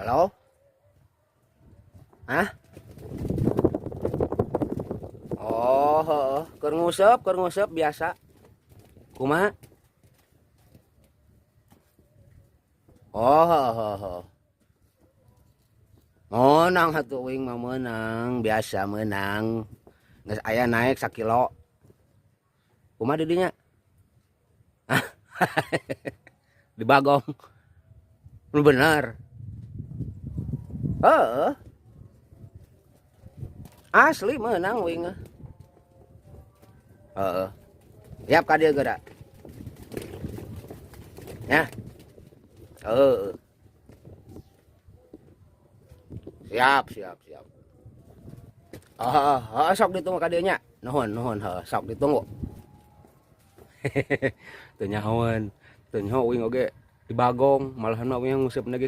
Halo? Hah? Oh, heeh. Keur nguseup biasa. Kumaha? Oh, heeh, heeh. Menang atuh uing mah meunang, biasa meunang. Geus aya naik sakilo. Kumaha di dinya? Di Bagong. Nu bener. Heeh, asli meunang uing mah. Heeh. Siap ka dieu geura. Ya. Heeh. Siap, siap, siap. Heeh, heeh, sok ditunggu ka dieu nya. Nuhun, nuhun, heeh, sok ditunggu. Teu nyahoan. Teu nyaho uing oge di Bagong, malahan mah uing nguseup na ge